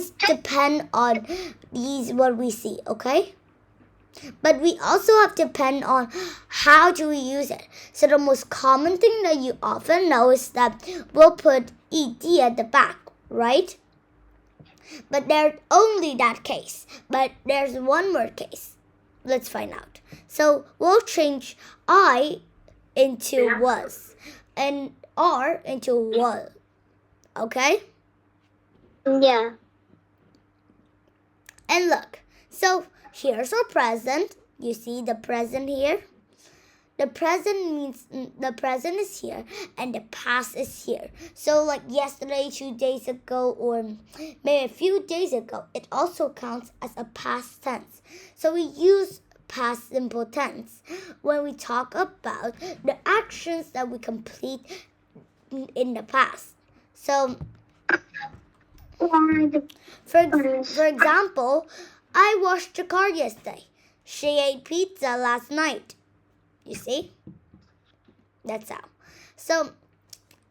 depend on these what we see, okay? But we also have to depend on how do we use it. So the most common thing that you often know is that we'll put ed at the back, right? But there's only that case. But there's one more case. Let's find out. So we'll change I into was and R into was. Okay? Yeah. And look, so here's our present. You see the present here? The present means the present is here and the past is here. So like yesterday, 2 days ago, or maybe a few days ago, it also counts as a past tense. So we use past simple tense when we talk about the actions that we complete in the past. So for example, I washed the car yesterday. She ate pizza last night. You see? That's how. So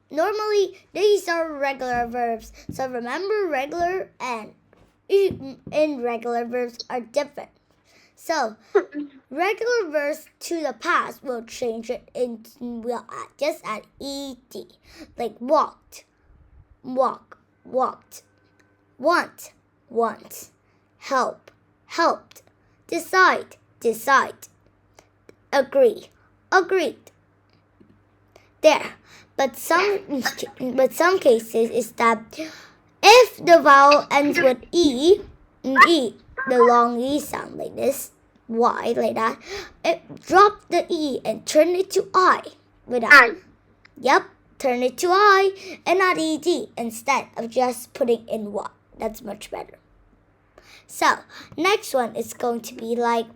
normally these are regular verbs. So remember, regular and irregular verbs are different. So regular verbs to the past will change it into, we'll just add ed, like walked, walk, walked, want, want, help, helped, decide, decide, agree, agreed. There. But some cases is that if the vowel ends with e, the long e sound like this, y like that, it drop the e and turn it to I with I. Yep, turn it to I and add ed instead of just putting in y. That's much better. So next one is going to be like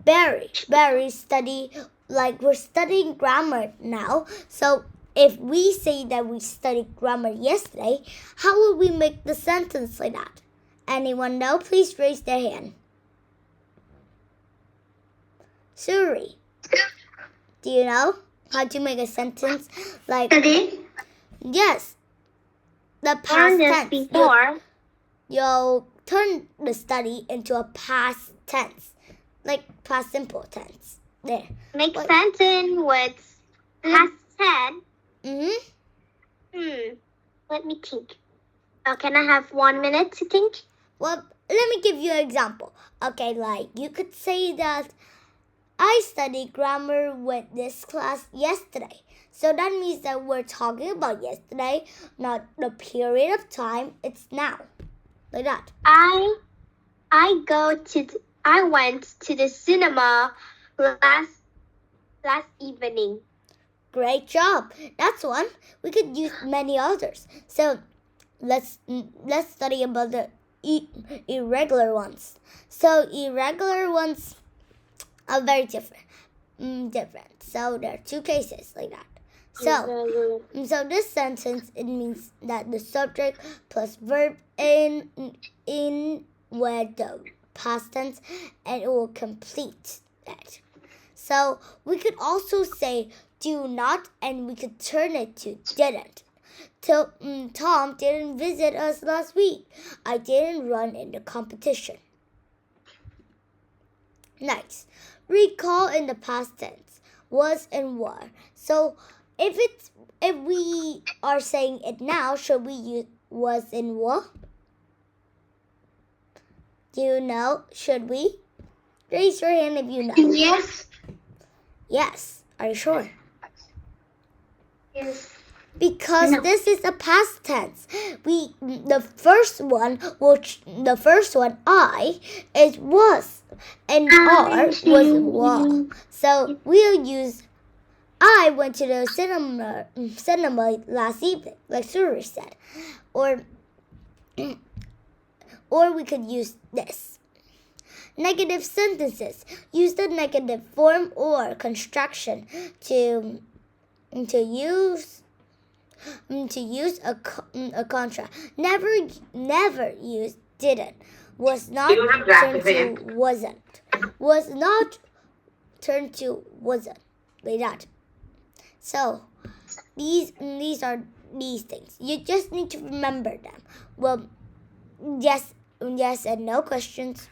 Barry study, like we're studying grammar now. So if we say that we studied grammar yesterday, how will we make the sentence like that? Anyone know? Please raise their hand. Suri, do you know how to make a sentence like? Study? Yes, the past tense. Before. You'll turn the study into a past tense, like past simple tense. There. Make sentence with past tense. Let me think. Can I have 1 minute to think? Well, let me give you an example. Okay, like you could say that I studied grammar with this class yesterday. So that means that we're talking about yesterday, not the period of time. It's now. Like that. I went to the cinema last evening. Great job. That's one. We could use many others. So let's study about the irregular ones. So irregular ones are very different. So there are two cases like that. So this sentence, it means that the subject plus verb in with the past tense, and it will complete that. So we could also say do not, and we could turn it to didn't. Tom didn't visit us last week. I didn't run in the competition. Next, recall in the past tense, was and were. So if we are saying it now, should we use was and were? Do you know? Should we? Raise your hand if you know. Yes. Yes. Are you sure? Yes. Because this is a past tense. The first one I is was, and R was were. So we'll use I went to the cinema last evening, like Suri said, or we could use this. Negative sentences. Use the negative form or construction to use a contra. Never use didn't. Was not turned to wasn't. Was not turned to wasn't. Like that. So these are these things. You just need to remember them. Well, Yes and no questions.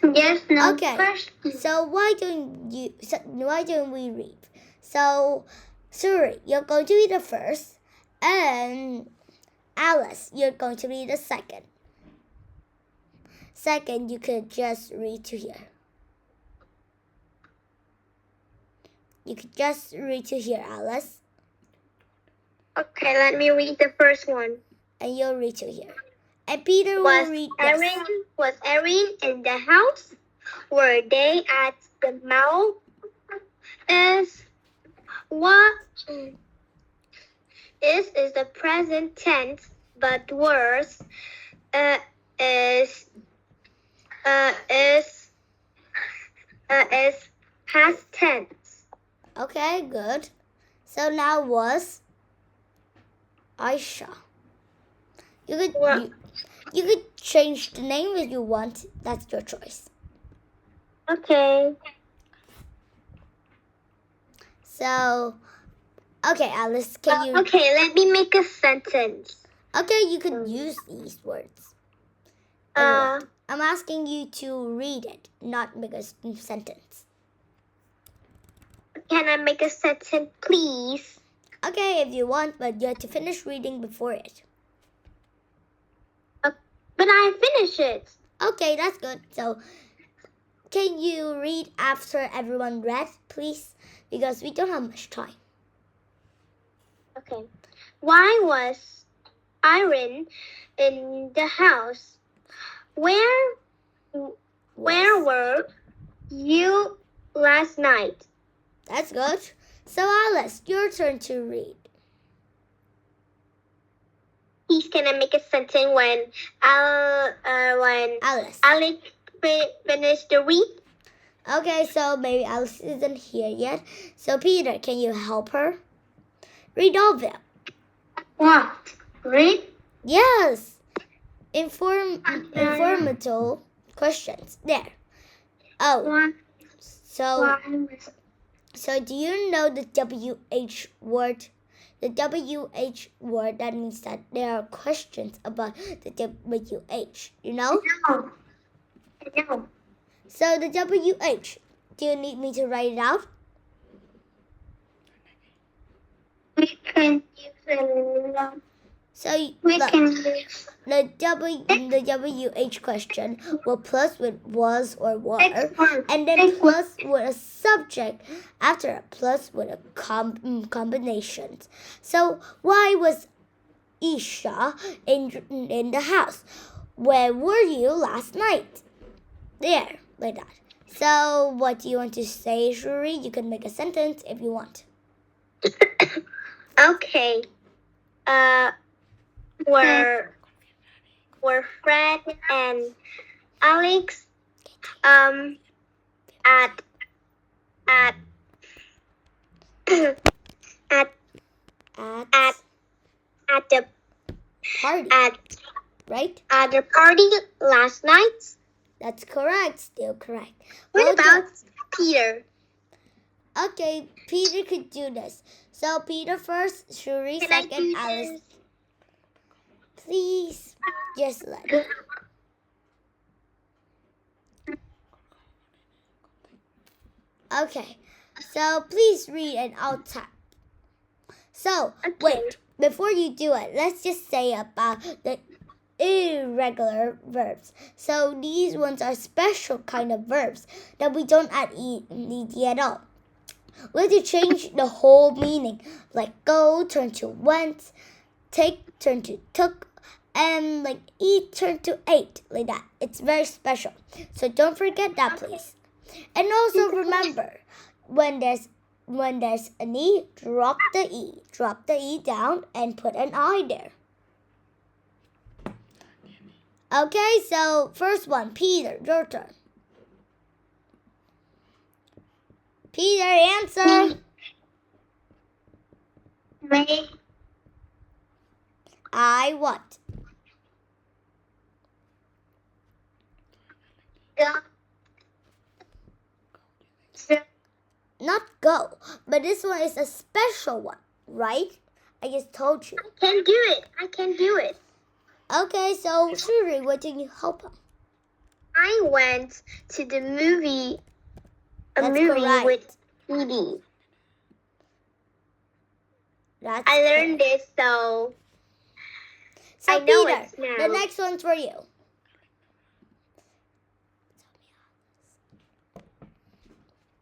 Yes, no Okay. questions. So why don't we read? So, Suri, you're going to read the first, and Alice, you're going to read the second. Second, you could just read to here. You could just read to here, Alice. Okay, let me read the first one. And you'll read to here. And Peter will read this. Was Erin in the house? Were they at the mall? Is the present tense, but worse is past tense. Okay, good. So now was Aisha. You could change the name if you want. That's your choice. Okay. So, okay, Alice, can you... Okay, let me make a sentence. Okay, you could use these words. I'm asking you to read it, not make a sentence. Can I make a sentence, please? Okay, if you want, but you have to finish reading before it. But I finished it. Okay, that's good. So, can you read after everyone read, please? Because we don't have much time. Okay. Why was Irene in the house? Where were you last night? That's good. So, Alice, your turn to read. Please, can I make a sentence when Alice finished the read? Okay, so maybe Alice isn't here yet. So, Peter, can you help her? Read all of them. What? Read? Yes. Informative questions. There. Oh. So do you know the WH word? The WH word, that means that there are questions about the WH. You know? No. I know. So the WH, do you need me to write it out? We can use a So the WH question will plus with was or were, and then plus with a subject after a plus with a combinations. So why was Isha in the house? Where were you last night? There, like that. So what do you want to say, Shuri? You can make a sentence if you want. Okay. Were Fred and Alex at the party, right? At the party last night? That's correct. Still correct. What about Peter? Okay, Peter could do this. So Peter first, Shuri second, Alice. Please, just let me. Okay, so please read and I'll tap. So, wait, before you do it, let's just say about the irregular verbs. So these ones are special kind of verbs that we don't add ed at all. We have to change the whole meaning, like go turn to went, take turn to took, and like eat turn to ate, like that. It's very special. So don't forget that, please. And also remember, when there's an E, drop the E down and put an I there. Okay, so first one, Peter, your turn. Peter, answer. Me. I what? Not go, but this one is a special one, right? I just told you. I can do it. Okay, so Shuri, what did you help him? I went to the movie. That's movie correct. with Edie. That's I learned correct. this, so So I know Peter, it now. the next one's for you.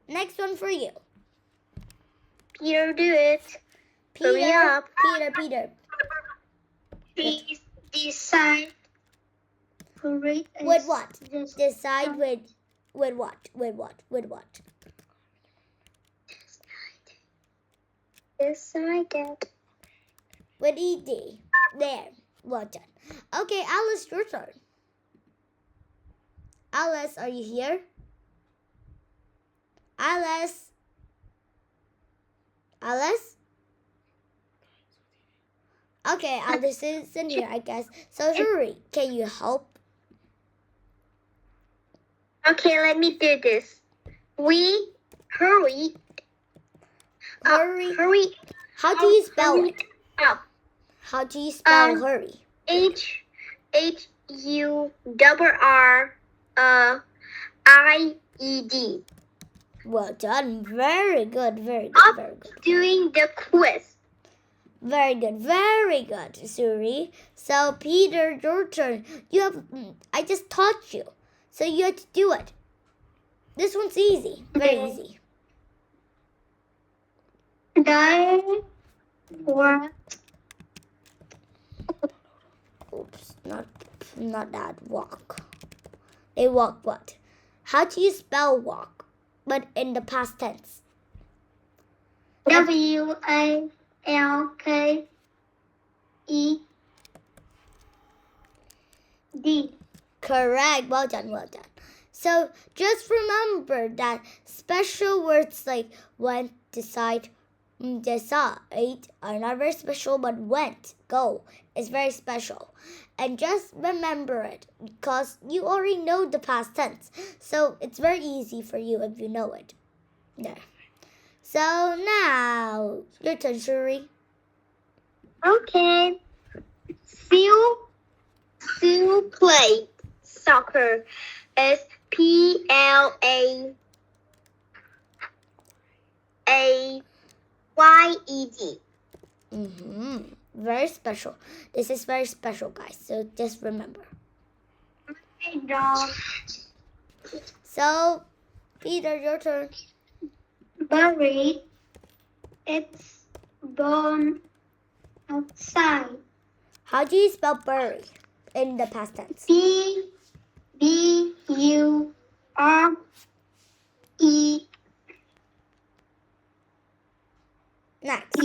Next one for you. Peter, do it. Hurry Peter, up. Peter. Please decide. With what? Decide with what? With what? Decided. With ED. There. Well done. Okay, Alice, your turn. Alice, are you here? Alice? Okay, Alice is in here, I guess. So hurry. Can you help? Okay, let me do this. We hurry. Hurry. Hurry. How do you spell hurry it? Up. How do you spell hurry? HURRIED. Well done. Very good. Up doing the quiz. Very good, Suri. So Peter, your turn. I just taught you, so you have to do it. This one's easy. Very easy. They were. Oops, not that. Walk. They walk what? How do you spell walk? But in the past tense. WALKE. Correct. Well done. So just remember that special words like went, decide are not very special, but went, go is very special. And just remember it because you already know the past tense. So it's very easy for you if you know it. There. So now, your turn, Shuri. Okay. Sue played soccer. It's PLAYED. Very special. This is very special, guys. So just remember. So, Peter, your turn. Buried. It's born outside. How do you spell bury in the past tense? BURE. Next.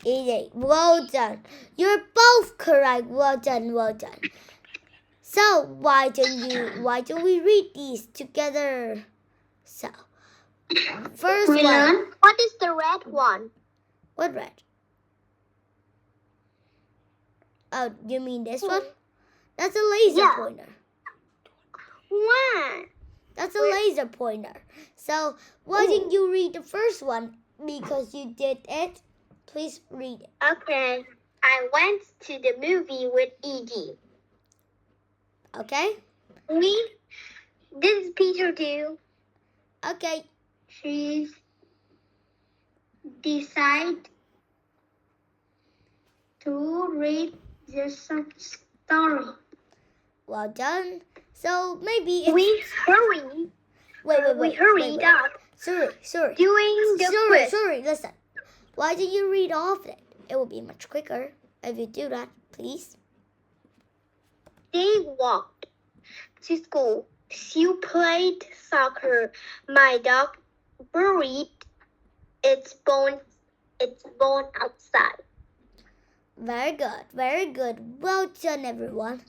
ED. Well done. You're both correct. Well done. So why don't we read these together? So first one. What is the red one? What red? Oh, you mean this one? That's a laser pointer. What? That's a laser pointer. So why didn't you read the first one? Because you did it. Please read it. Okay. I went to the movie with ED. Okay? This is Peter do. Okay. She decided to read the story. Well done. So maybe it's... We hurry. Wait. We hurried up. Sorry. Doing the quiz. Sorry, listen. Why did you read all of it? It will be much quicker if you do that, please. They walked to school. Sue played soccer. My dog buried its bone outside. Very good. Well done, everyone.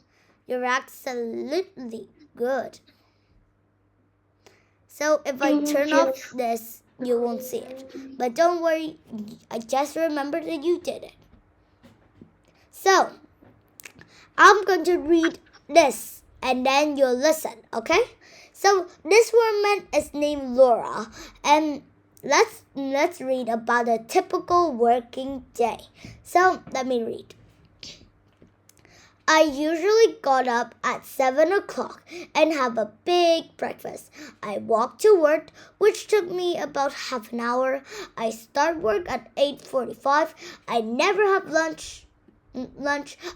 You're absolutely good. So if I turn off this, you won't see it. But don't worry, I just remembered that you did it. So, I'm going to read this and then you'll listen, okay? So, this woman is named Laura and let's read about a typical working day. So, let me read. I usually got up at 7 o'clock and have a big breakfast. I walk to work, which took me about half an hour. I start work at 8:45. I never have lunch.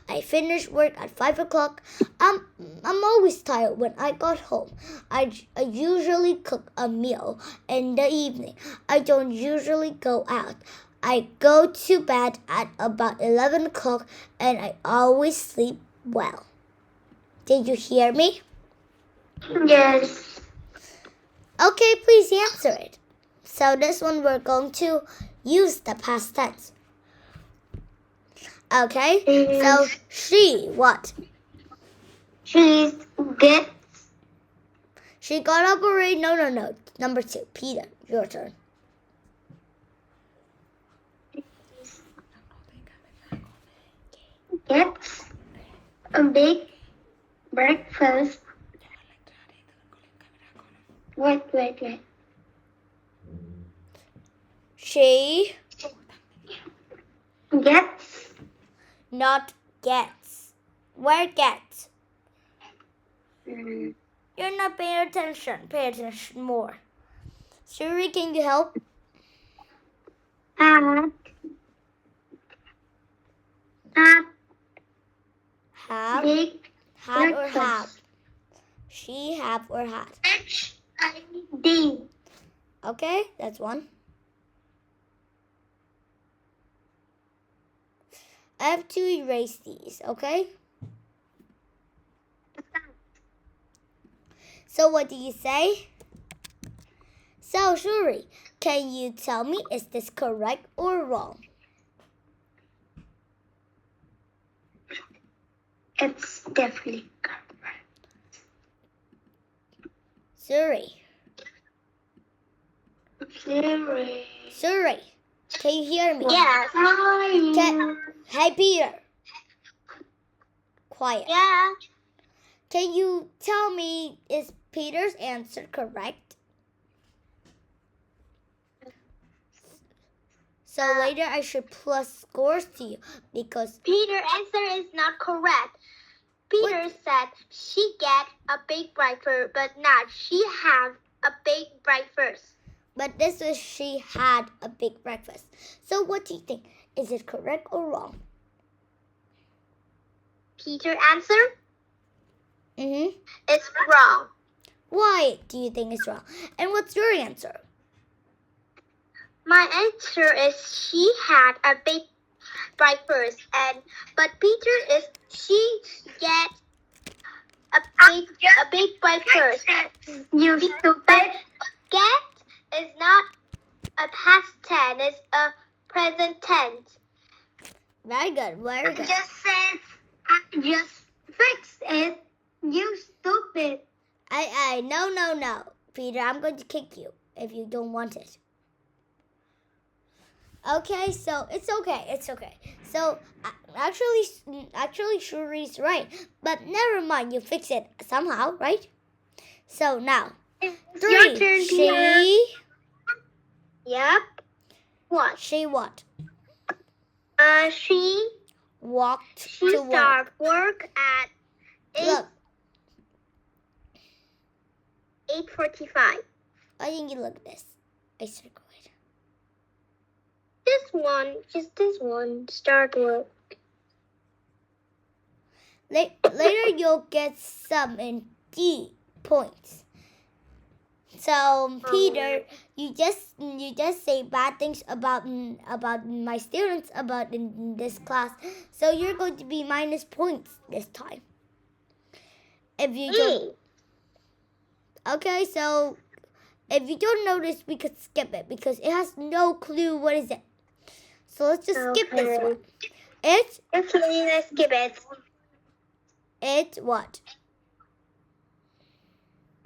I finish work at 5 o'clock. I'm always tired when I got home. I usually cook a meal in the evening. I don't usually go out. I go to bed at about 11 o'clock and I always sleep well. Did you hear me? Yes. Okay, please answer it. So this one we're going to use the past tense. Okay, so she what? She gets. She got up already? No. Number 2, Peter, your turn. Gets a big breakfast. Wait. She Gets. not gets. Where gets? Mm. You're not paying attention. Pay attention more. Siri, can you help? At Have. big Had or breakfast. have? She have or had? D. Okay, that's one. I have to erase these, okay? So what do you say? So, Shuri, can you tell me, is this correct or wrong? It's definitely correct. Shuri, can you hear me? Yes. Hey, Peter. Quiet. Yeah. Can you tell me, is Peter's answer correct? So later I should plus scores to you because Peter's answer is not correct. Peter said she get a big breakfast, but not she have a big breakfast. But this is she had a big breakfast. So what do you think? Is it correct or wrong? Peter's answer? It's wrong. Why do you think it's wrong? And what's your answer? My answer is she had a big breakfast, but Peter is she get a big breakfast. You stupid. Get is not a past tense, it's a present tense. Very good, very good. Just fix it. You stupid. No. Peter, I'm going to kick you if you don't want it. Okay, so it's okay. So actually Shuri's right. But never mind, you fix it somehow, right? So now, It's 3. your turn, Peter. Yep. What? She what? She Walked to work. start work at 8:45. I think you look at this. I circle it. Just this one, start work. Later you'll get some in D points. So Peter, you just say bad things about my students about in this class. So you're going to be minus points this time. If you don't. Okay, so if you don't notice, we could skip it because it has no clue what is it. So let's just skip this one. Let's skip it. It what?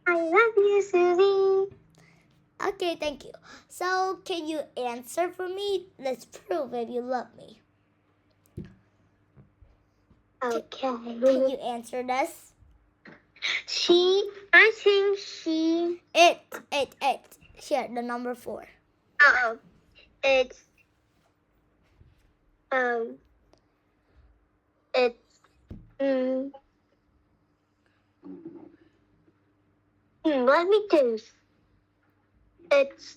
I love you, Susie. Okay, thank you. So can you answer for me? Let's prove if you love me. Okay. Can you answer this? I think she. It. Here, the number 4. It's Let me choose. It's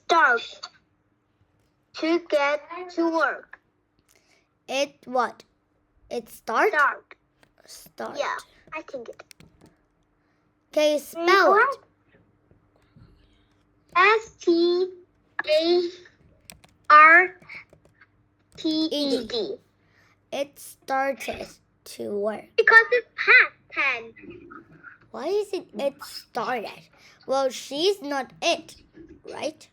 dark to get to work. It what? It start? Dark. Start. Yeah, I think it. Okay, spell it. STARTED. It started to work. Because it's past tense. Why is it started? Well, she's not it, right?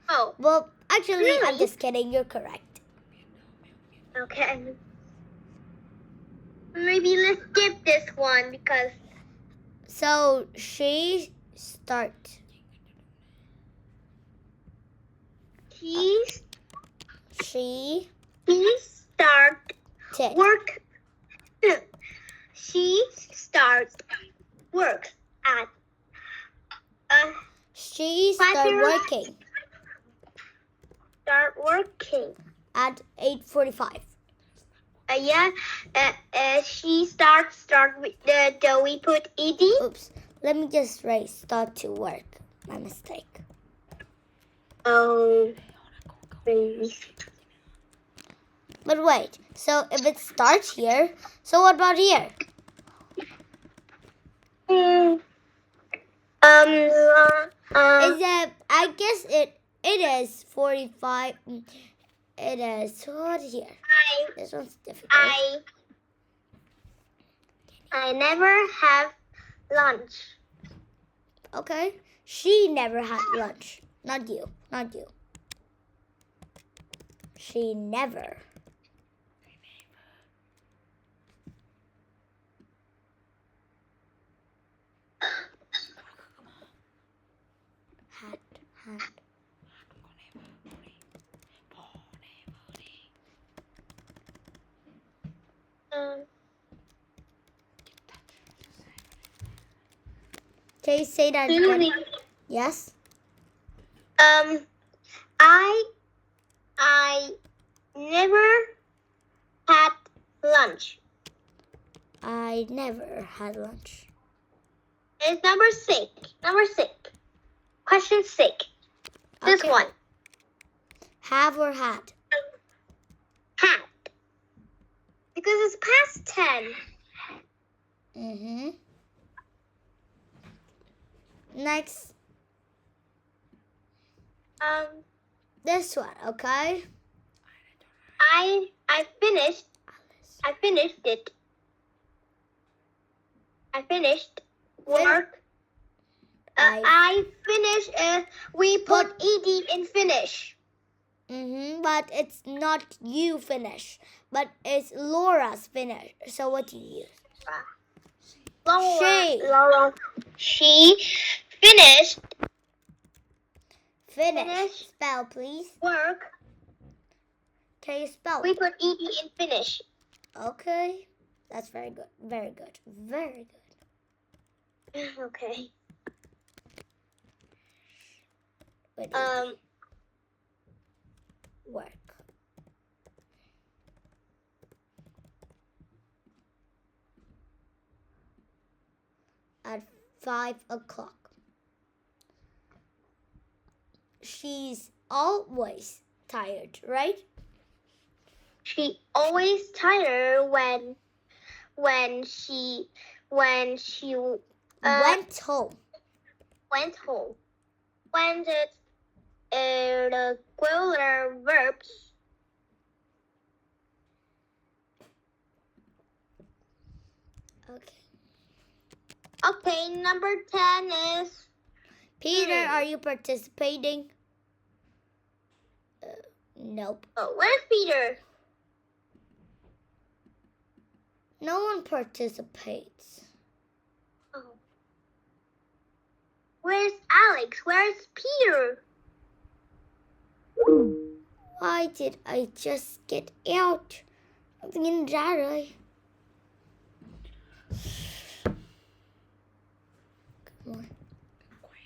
Oh. Well, actually, Really? I'm just kidding. You're correct. Okay. Maybe let's skip this one because. So she start. She start work. She starts work at. She start working. Start working at 8:45. She start with the we put ed. Oops. Let me just write start to work. My mistake. Oh. Please. But wait. So if it starts here, so what about here? Is it? I guess it is 45. It is what here? This one's difficult. I never have lunch. Okay. She never had lunch. Not you. Not you. She never. Had. Can you say that again? Yes. I never had lunch. I never had lunch. It's number 6. Question 6. This one. Have or had? Had. Because it's past 10. Next. This one, okay? I finished it. I finished work. I finished. We put ed in finish. But it's not you finish, but it's Laura's finish. So what do you use? Laura. She finished. Finish. Spell, please. Work. Can you spell? We put ed in finish. Okay. That's very good. Very good. Very good. Okay. Work. At 5 o'clock. She's always tired, right? She always tired when she went home. Went home. When did the regular verbs? Okay, number 10 is... Peter, are you participating? Nope. Oh, where's Peter? No one participates. Oh. Where's Alex? Where's Peter? Why did I just get out? Ra rồi.